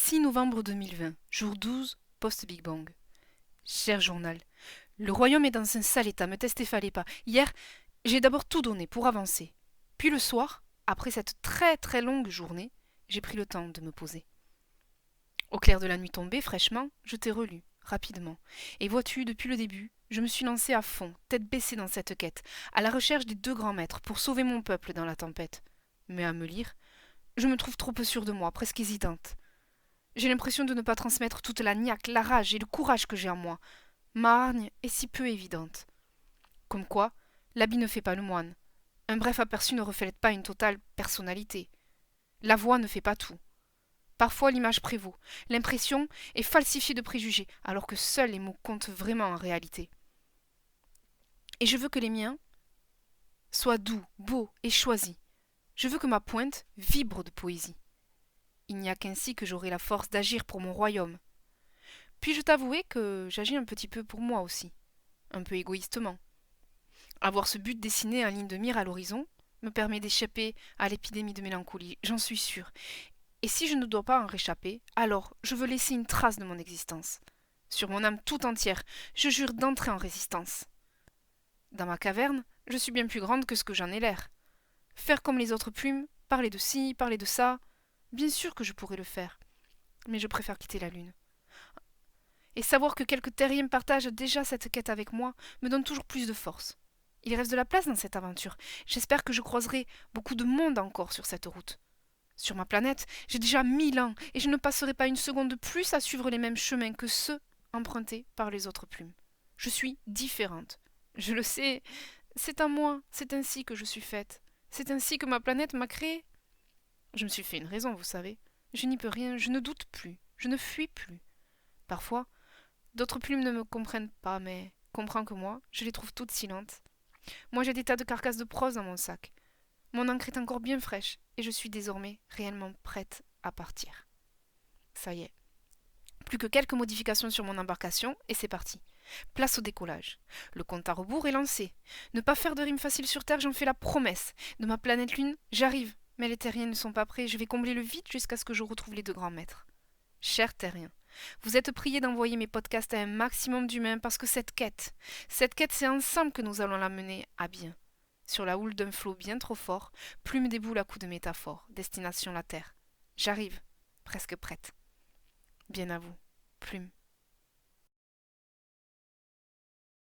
6 novembre 2020, jour 12, post-Big Bang. Cher journal, le royaume est dans un sale état, me fallait pas. Hier, j'ai d'abord tout donné pour avancer. Puis le soir, après cette très très longue journée, j'ai pris le temps de me poser. Au clair de la nuit tombée, fraîchement, je t'ai relu, rapidement. Et vois-tu, depuis le début, je me suis lancée à fond, tête baissée dans cette quête, à la recherche des deux grands maîtres pour sauver mon peuple dans la tempête. Mais à me lire, je me trouve trop peu sûre de moi, presque hésitante. J'ai l'impression de ne pas transmettre toute la niaque, la rage et le courage que j'ai en moi. Ma hargne est si peu évidente. Comme quoi, l'habit ne fait pas le moine. Un bref aperçu ne reflète pas une totale personnalité. La voix ne fait pas tout. Parfois l'image prévaut. L'impression est falsifiée de préjugés, alors que seuls les mots comptent vraiment en réalité. Et je veux que les miens soient doux, beaux et choisis. Je veux que ma pointe vibre de poésie. Il n'y a qu'ainsi que j'aurai la force d'agir pour mon royaume. Puis-je t'avouer que j'agis un petit peu pour moi aussi, un peu égoïstement. Avoir ce but dessiné en ligne de mire à l'horizon me permet d'échapper à l'épidémie de mélancolie, j'en suis sûre. Et si je ne dois pas en réchapper, alors je veux laisser une trace de mon existence. Sur mon âme tout entière, je jure d'entrer en résistance. Dans ma caverne, je suis bien plus grande que ce que j'en ai l'air. Faire comme les autres plumes, parler de ci, parler de ça, bien sûr que je pourrais le faire. Mais je préfère quitter la lune. Et savoir que quelques terriens partagent déjà cette quête avec moi me donne toujours plus de force. Il reste de la place dans cette aventure. J'espère que je croiserai beaucoup de monde encore sur cette route. Sur ma planète, j'ai déjà 1000 ans et je ne passerai pas une seconde de plus à suivre les mêmes chemins que ceux empruntés par les autres plumes. Je suis différente. Je le sais, c'est à moi, c'est ainsi que je suis faite. C'est ainsi que ma planète m'a créée. Je me suis fait une raison, vous savez. Je n'y peux rien, je ne doute plus, je ne fuis plus. Parfois, d'autres plumes ne me comprennent pas, mais comprends que moi, je les trouve toutes silentes. Moi, j'ai des tas de carcasses de prose dans mon sac. Mon encre est encore bien fraîche, et je suis désormais réellement prête à partir. Ça y est. Plus que quelques modifications sur mon embarcation, et c'est parti. Place au décollage. Le compte à rebours est lancé. Ne pas faire de rime facile sur Terre, j'en fais la promesse. De ma planète Lune, j'arrive. Mais les terriens ne sont pas prêts, je vais combler le vide jusqu'à ce que je retrouve les deux grands maîtres. Chers terriens, vous êtes priés d'envoyer mes podcasts à un maximum d'humains parce que cette quête, c'est ensemble que nous allons la mener à bien. Sur la houle d'un flot bien trop fort, Plume déboule à coups de métaphore, destination la terre. J'arrive, presque prête. Bien à vous, Plume.